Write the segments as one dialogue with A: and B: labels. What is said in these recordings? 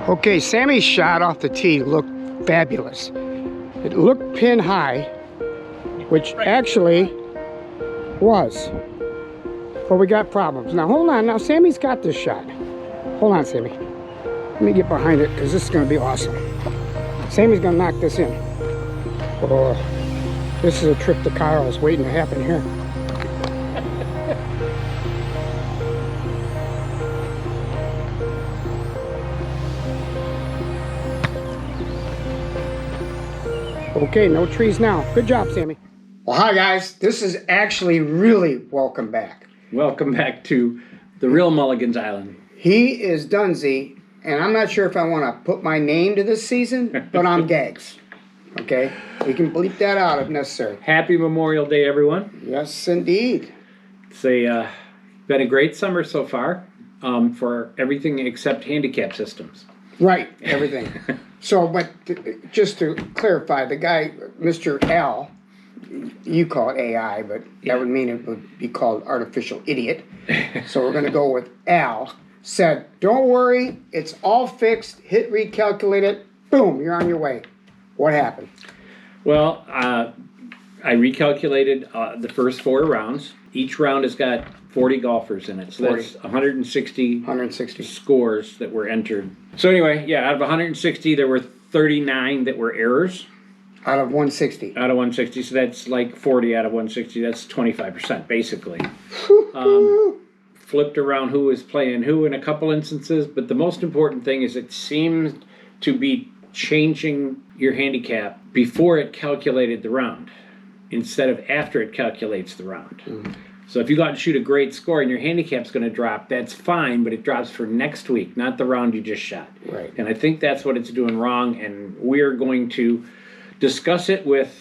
A: Okay, Sammy's shot off the tee looked fabulous. It looked pin high, which actually was. But we got problems. Now hold on, now Sammy's got this shot. Hold on, Sammy. Let me get behind it because this is going to be awesome. Sammy's going to knock this in. Oh, this is a trip to Kyle's waiting to happen here. Okay, no trees now. Good job, Sammy. Well, hi guys. This is actually really welcome back.
B: Welcome back to the real Mulligan's Island.
A: He is Dunsey, and I'm not sure if I want to put my name to this season, but I'm Gags. Okay? We can bleep that out if necessary.
B: Happy Memorial Day, everyone.
A: Yes, indeed.
B: It's been a great summer so far for everything except handicap systems.
A: Right, everything. So, but just to clarify, the guy, Mr. Al, you call it AI, but that would mean it would be called artificial idiot. So we're going to go with Al, said, don't worry, it's all fixed, hit recalculate it, boom, you're on your way. What happened?
B: Well, I recalculated the first 4 rounds. Each round has got 40 golfers in it, so 40. That's 160 scores that were entered. So anyway, yeah, out of 160, there were 39 that were errors.
A: Out of 160?
B: Out of 160, so that's like 40 out of 160. That's 25%, basically. Flipped around who was playing who in a couple instances, but the most important thing is it seems to be changing your handicap before it calculated the round instead of after it calculates the round. Mm-hmm. So if you go out and shoot a great score and your handicap's going to drop, that's fine, but it drops for next week, not the round you just shot.
A: Right.
B: And I think that's what it's doing wrong, and we're going to discuss it with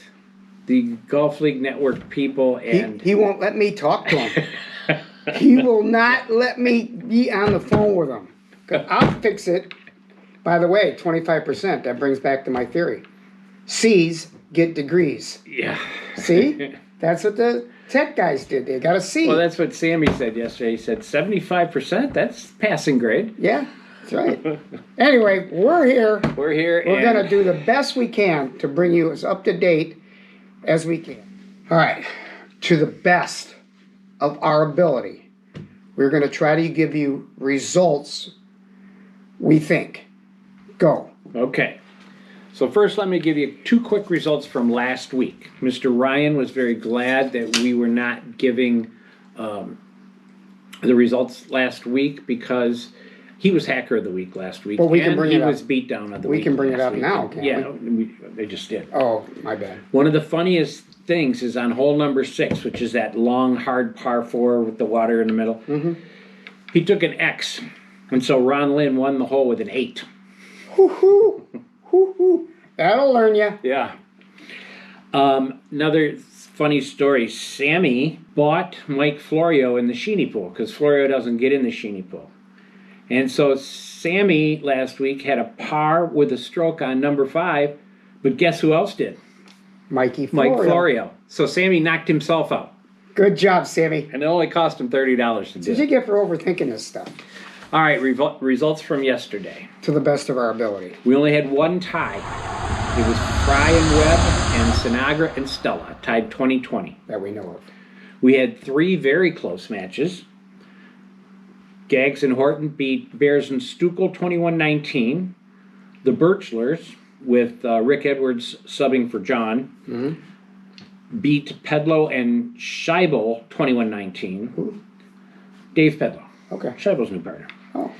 B: the Golf League Network people. And
A: he won't let me talk to him. He will not let me be on the phone with him. I'll fix it. By the way, 25%, that brings back to my theory. C's get degrees.
B: Yeah.
A: See? That's what the tech guys did. They got a C.
B: Well, that's what Sammy said yesterday. He said 75%, that's passing grade.
A: Yeah, that's right. Anyway, we're here.
B: We're here.
A: We're going to do the best we can to bring you as up to date as we can. All right. To the best of our ability, we're going to try to give you results we think. Go.
B: Okay. So first, let me give you 2 quick results from last week. Mr. Ryan was very glad that we were not giving the results last week because he was Hacker of the Week last week.
A: Well, we can bring it up.
B: He was Beatdown of the Week.
A: We can bring it up now, can't we?
B: Yeah, they just did.
A: Oh, my bad.
B: One of the funniest things is on hole number 6, which is that long, hard par 4 with the water in the middle. Mm-hmm. He took an X, and so Ron Lynn won the hole with an 8.
A: Hoo-hoo. Hoo-hoo. That'll learn you.
B: Yeah. Another funny story. Sammy bought Mike Florio in the Sheeny pool because Florio doesn't get in the Sheeny pool. And so Sammy last week had a par with a stroke on number 5, but guess who else did?
A: Mike
B: Florio. So Sammy knocked himself out.
A: Good job, Sammy.
B: And it only cost him $30 to do it.
A: Did you get for overthinking this stuff?
B: All right, results from yesterday.
A: To the best of our ability.
B: We only had 1 tie. It was Fry and Webb and Sinagra and Stella, tied 20-20.
A: That we know of.
B: We had 3 very close matches. Gags and Horton beat Bears and Stuckel 21-19. The Birchlers, with Rick Edwards subbing for John, beat Pedlow and Scheibel 21-19.
A: Who?
B: Dave Pedlow.
A: Okay.
B: Scheibel's new partner.
A: Oh.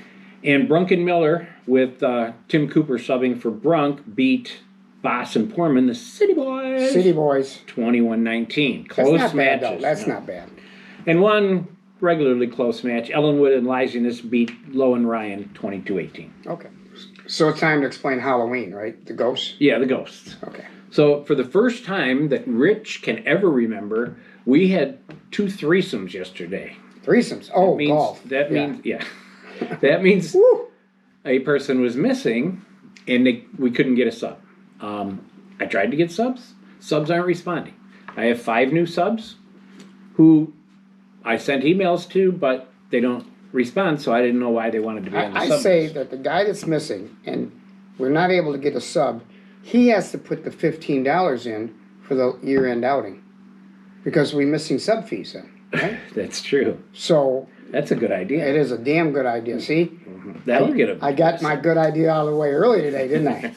B: And Brunk and Miller, with Tim Cooper subbing for Brunk, beat Boss and Poorman, the City Boys.
A: City Boys.
B: 21-19. Close
A: That's not
B: matches.
A: bad, though. That's not bad.
B: And one regularly close match, Ellenwood and Lysinus beat Lowe and Ryan 22-18.
A: Okay. So it's time to explain Halloween, right? The ghosts?
B: Yeah, the ghosts.
A: Okay.
B: So for the first time that Rich can ever remember, we had 2 threesomes yesterday.
A: Threesomes? Oh,
B: means,
A: golf.
B: That means, yeah. That means a person was missing and we couldn't get a sub. I tried to get subs. Subs aren't responding. I have 5 new subs who I sent emails to, but they don't respond, so I didn't know why they wanted to be on the
A: I
B: sub.
A: say that the guy that's missing, and we're not able to get a sub, he has to put the $15 in for the year-end outing. Because we're missing sub fees then, right?
B: That's true.
A: So
B: That's a good idea.
A: it is a damn good idea, see?
B: That'll get a.
A: I got my good idea out of the way early today, didn't I?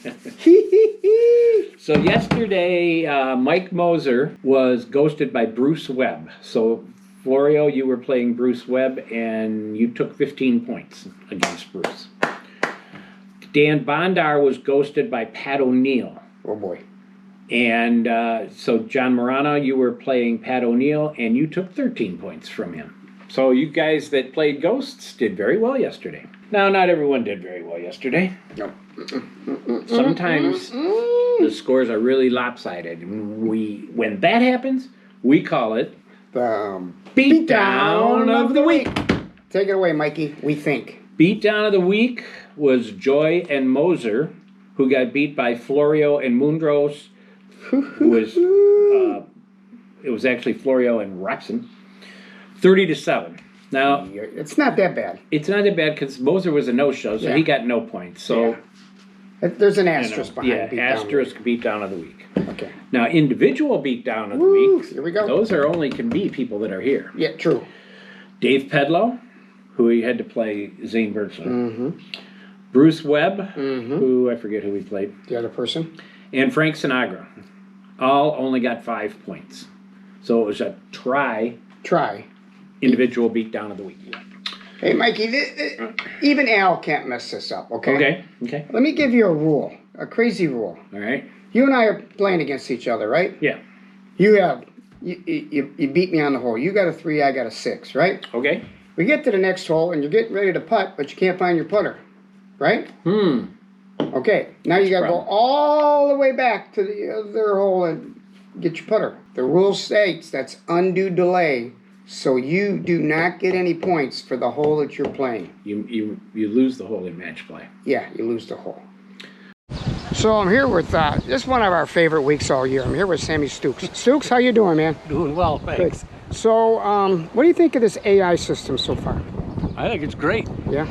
B: So yesterday, Mike Moser was ghosted by Bruce Webb. So Florio, you were playing Bruce Webb, and you took 15 points against Bruce. Dan Bondar was ghosted by Pat O'Neill.
A: Oh boy.
B: And so John Morano, you were playing Pat O'Neill, and you took 13 points from him. So you guys that played Ghosts did very well yesterday. Now, not everyone did very well yesterday.
A: No.
B: Sometimes the scores are really lopsided. When that happens, we call it
A: The
B: Beatdown of the Week.
A: Take it away, Mikey. We think.
B: Beatdown of the Week was Joy and Moser, who got beat by Florio and Mundros, who was, it was actually Florio and Roxon, 30-7. Now,
A: It's not that bad.
B: it's not that bad because Moser was a no-show, so
A: Yeah.
B: he got no points. So,
A: There's an asterisk behind
B: yeah,
A: beatdown.
B: asterisk Beatdown of the Week.
A: Okay.
B: Now, individual Beatdown of the
A: Woo,
B: Week,
A: here we go.
B: those are only can be people that are here.
A: Yeah, true.
B: Dave Pedlow, who he had to play Zane Birchler.
A: Mm-hmm.
B: Bruce Webb,
A: Mm-hmm.
B: who I forget who he played.
A: The other person?
B: And Frank Sinagra. All only got 5 points. So it was a try individual Beatdown of the Week.
A: Hey, Mikey, even Al can't mess this up, okay?
B: Okay.
A: Let me give you a rule, a crazy rule.
B: All right.
A: You and I are playing against each other, right?
B: Yeah.
A: You beat me on the hole. You got a 3, I got a 6, right?
B: Okay.
A: We get to the next hole, and you're getting ready to putt, but you can't find your putter, right? Okay, now you got to go
B: problem.
A: all the way back to the other hole and get your putter. The rule states that's undue delay, so you do not get any points for the hole that you're playing.
B: You lose the hole in match play.
A: Yeah, you lose the hole. So I'm here with, this is one of our favorite weeks all year. I'm here with Sammy Stooks. Stooks, how you doing, man?
C: Doing well, thanks.
A: Good. So, what do you think of this AI system so far?
C: I think it's great.
A: Yeah?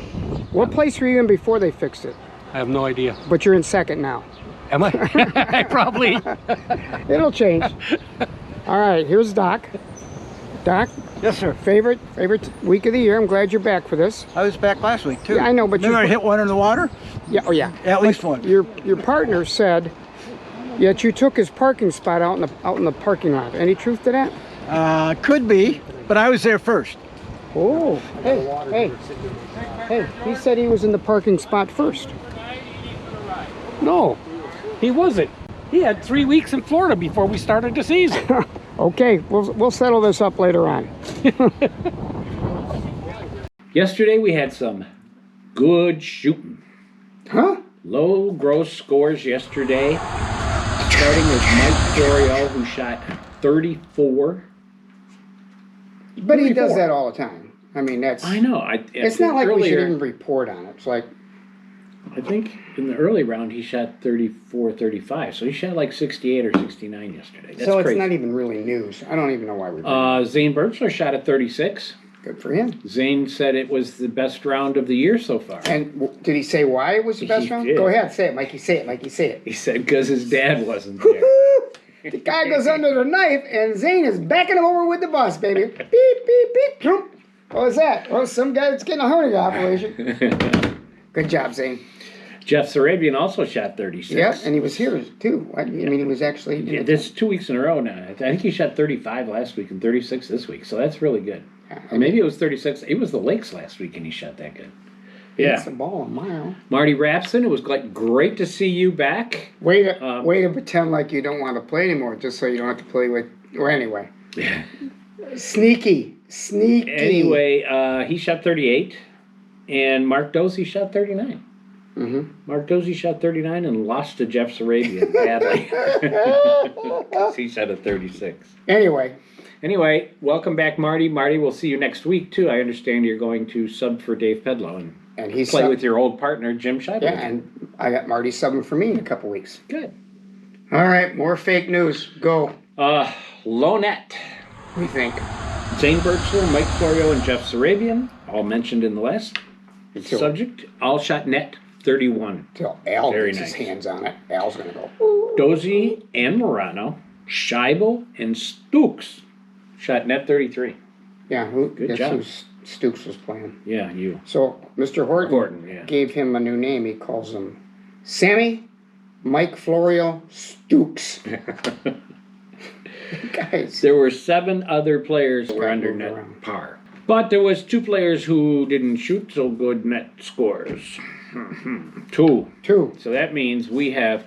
A: What place were you in before they fixed it?
C: I have no idea.
A: But you're in second now.
C: Am I? Probably.
A: It'll change. All right, here's Doc. Doc,
D: Yes, sir.
A: favorite week of the year. I'm glad you're back for this.
D: I was back last week too.
A: Yeah, I know, but
D: remember
A: you-
D: I hit one in the water?
A: Yeah, oh yeah.
D: At least one.
A: Your partner said, yet you took his parking spot out in the parking lot. Any truth to that?
D: Could be, but I was there first.
A: Oh, hey. He said he was in the parking spot first.
C: No, he wasn't. He had 3 weeks in Florida before we started the season.
A: Okay, we'll settle this up later on.
B: Yesterday we had some good shooting.
A: Huh?
B: Low gross scores yesterday. Starting with Mike Florio, who shot 34.
A: But he does
B: 34.
A: that all the time. I mean, that's.
B: I know.
A: It's not like we should
B: earlier-
A: even report on it. It's like,
B: I think in the early round he shot 34, 35. So he shot like 68 or 69 yesterday. That's
A: so it's
B: crazy.
A: not even really news. I don't even know why we're.
B: Zane Birchler shot at 36.
A: Good for him.
B: Zane said it was the best round of the year so far.
A: And did he say why it was the best
B: He
A: round?
B: did.
A: Go ahead, say it, Mikey. Say it, Mikey. Say it.
B: He said because his dad wasn't there.
A: The guy goes under the knife, and Zane is backing him over with the bus, baby. Beep, beep, beep. Trump. What was that? Oh, some guy that's getting a hernia operation. Good job, Zane.
B: Jeff Sarabian also shot 36.
A: Yeah, and he was here too. I mean, he was actually.
B: Yeah, this is 2 weeks in a row now. I think he shot 35 last week and 36 this week, so that's really good. Or maybe it was 36. It was the Lakes last week, and he shot that good.
A: It's
B: Yeah.
A: a ball a mile.
B: Marty Rapson, it was like great to see you back.
A: Way to pretend like you don't want to play anymore, just so you don't have to play with. Well, anyway. Sneaky.
B: Anyway, he shot 38, and Mark Dozy shot 39.
A: Mm-hmm.
B: Mark Dozy shot 39 and lost to Jeff Sarabian badly. 'Cause he shot a 36. Anyway, welcome back, Marty. Marty, we'll see you next week, too. I understand you're going to sub for Dave Pedlow
A: and he's
B: play with your old partner, Jim Scheibel.
A: Yeah, and I got Marty subbing for me in a couple weeks.
B: Good.
A: All right, more fake news. Go.
B: Lonette.
A: We think.
B: Zane Birchler, Mike Florio, and Jeff Sarabian. all mentioned in the last subject. All shot net 31.
A: Till Al
B: Very
A: gets
B: nice.
A: his hands on it. Al's going to go.
B: Dozy and Morano, Scheibel and Stooks shot net 33.
A: Yeah,
B: Good
A: guess
B: job.
A: who Stooks was playing.
B: Yeah, you.
A: So Mr. Horton,
B: Yeah.
A: gave him a new name. He calls him Sammy Mike Florio Stooks. Guys.
B: There were 7 other players who were under
A: moved
B: net
A: around.
B: par. But there was 2 players who didn't shoot so good net scores. 2. So that means we have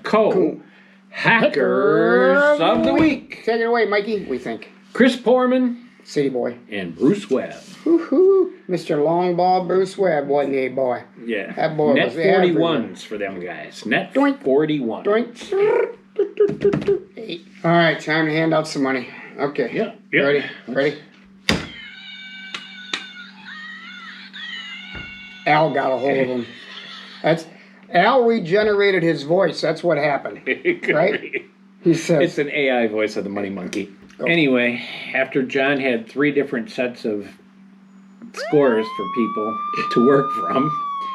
B: hackers of the week.
A: Take it away, Mikey, we think.
B: Chris Porman
A: City boy.
B: and Bruce Webb.
A: Woo-hoo. Mr. Long Ball Bruce Webb, wasn't he, boy?
B: Yeah.
A: That boy
B: net
A: was everywhere.
B: 41s for them guys. Net
A: Doink.
B: 41.
A: Doink. 8. All right, time to hand out some money. Okay.
B: Yeah.
A: Ready? Al got a hold of him. Al regenerated his voice. That's what happened. Right? He says,
B: It's an AI voice of the Money Monkey. Anyway, after John had 3 different sets of scores for people to work from,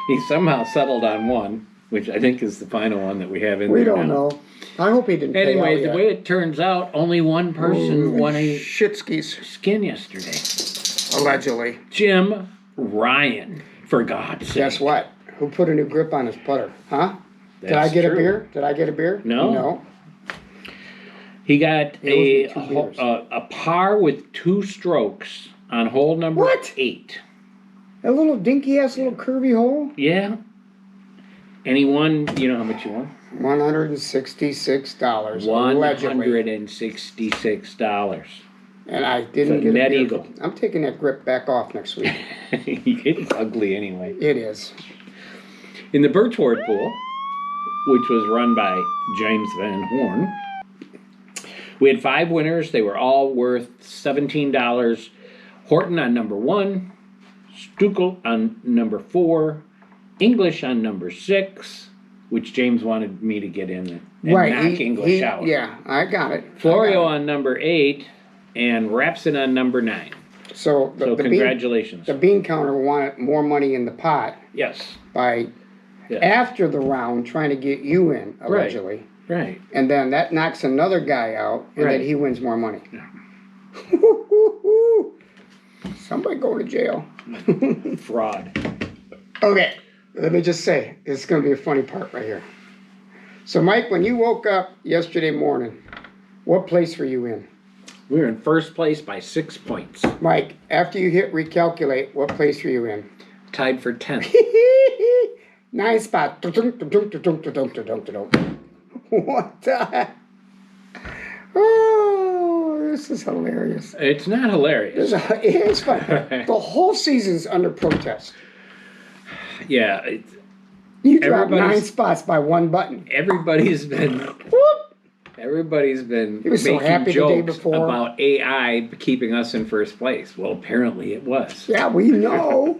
B: he somehow settled on one, which I think is the final one that we have in
A: we
B: there
A: don't
B: now.
A: know. I hope he didn't pay
B: Anyway,
A: out
B: the
A: yet.
B: way it turns out, only one person won a
A: Shitskis,
B: skin yesterday.
A: allegedly.
B: Jim Ryan, for God's sake.
A: Guess what? Who put a new grip on his putter? Huh? Did I
B: That's
A: get a
B: true.
A: beer? Did I get a beer?
B: No.
A: No.
B: He got
A: It was 2 beers.
B: a par with 2 strokes on hole number
A: What?
B: 8.
A: A little dinky ass little curvy hole?
B: Yeah. And he won, you know how much he won?
A: $166. Allegedly.
B: $166.
A: And I didn't
B: The
A: get
B: net
A: a beer.
B: eagle.
A: I'm taking that grip back off next week.
B: It's ugly anyway.
A: It is.
B: In the Birchwood pool, which was run by James Van Horn, we had 5 winners. They were all worth $17. Horton on number 1, Stuckel on number 4, English on number 6, which James wanted me to get in and knock English out.
A: Yeah, I got it.
B: Florio on number 8, and Rapson on number 9.
A: So
B: So
A: the
B: congratulations.
A: the bean counter wanted more money in the pot
B: Yes.
A: by
B: Yes.
A: after the round trying to get you in, allegedly.
B: Right.
A: And then that knocks another guy out, and
B: Right.
A: then he wins more money. Somebody going to jail.
B: Fraud.
A: Okay, let me just say, it's going to be a funny part right here. So, Mike, when you woke up yesterday morning, what place were you in?
B: We were in first place by 6 points.
A: Mike, after you hit recalculate, what place were you in?
B: Tied for 10th.
A: 9 spot. What the heck? Oh, this is hilarious.
B: It's not hilarious.
A: It is fun. The whole season's under protest.
B: Yeah,
A: You dropped 9
B: Everybody's-
A: spots by 1 button.
B: everybody's been
A: Whoop.
B: He
A: was so happy the day
B: jokes
A: before.
B: about AI keeping us in first place. Well, apparently it was.
A: Yeah, we know.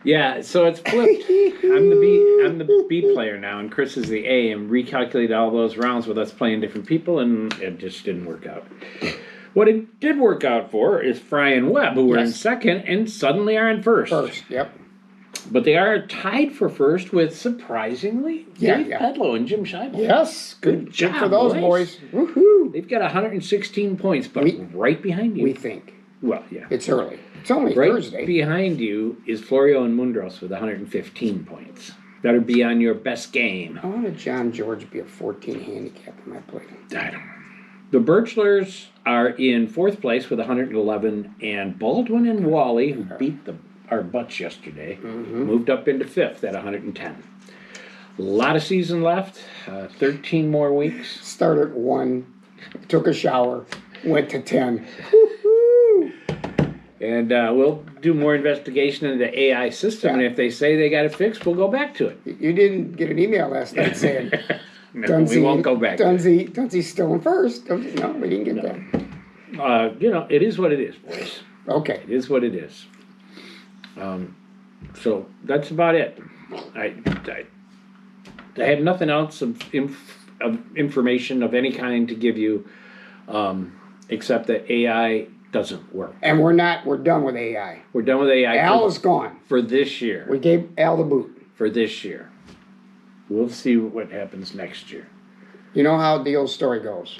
B: Yeah, so it's flipped. I'm the B player now, and Chris is the A, and recalculated all those rounds with us playing different people, and it just didn't work out. What it did work out for is Fry and Webb, who were in
A: Yes.
B: second and suddenly are in first.
A: First, yep.
B: But they are tied for first with, surprisingly, Dave Pedlow and Jim Scheibel.
A: Yes, good
B: job,
A: for those
B: boys.
A: boys. Woohoo!
B: They've got 116 points, but right behind you.
A: We think
B: Well, yeah.
A: it's early. It's only
B: Right
A: Thursday.
B: behind you is Florio and Mundros with 115 points. Better be on your best game.
A: I wanted John George to be a 14 handicap when I played him.
B: I don't know. The Birchlers are in fourth place with 111, and Baldwin and Wally, who beat our butts yesterday, moved up into fifth at 110. A lot of season left, 13 more weeks.
A: Started at 1, took a shower, went to 10. Woohoo!
B: And we'll do more investigation into the AI system, and if they say they got it fixed, we'll go back to it.
A: You didn't get an email last night saying
B: No, we won't go back to it.
A: Dunsy's still in first. No, we didn't get that.
B: It is what it is, boys.
A: Okay.
B: It is what it is. So that's about it. I have nothing else of information of any kind to give you, except that AI doesn't work.
A: And we're done with AI.
B: We're done with AI
A: Al is gone.
B: for this year.
A: We gave Al the boot.
B: For this year. We'll see what happens next year.
A: You know how the old story goes.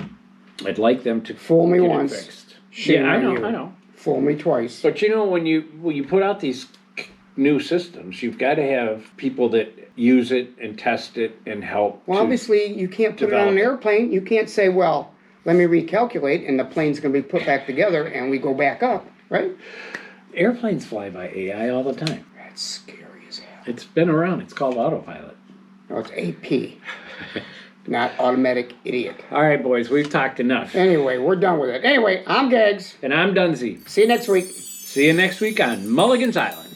B: I'd like them to
A: Fool me
B: get it
A: once.
B: fixed.
A: Shame
B: Yeah, I
A: on
B: know,
A: you.
B: I know.
A: Fool me twice.
B: But you know, when you put out these new systems, you've got to have people that use it and test it and help.
A: Well,
B: to
A: obviously, you can't put it on
B: develop
A: an
B: it.
A: airplane. You can't say, well, let me recalculate, and the plane's going to be put back together, and we go back up, right?
B: Airplanes fly by AI all the time.
A: That's scary as hell.
B: It's been around. It's called autopilot.
A: No, it's AP, not automatic idiot.
B: All right, boys, we've talked enough.
A: Anyway, we're done with it. Anyway, I'm Gags.
B: And I'm Dunsey.
A: See you next week.
B: See you next week on Mulligan's Island.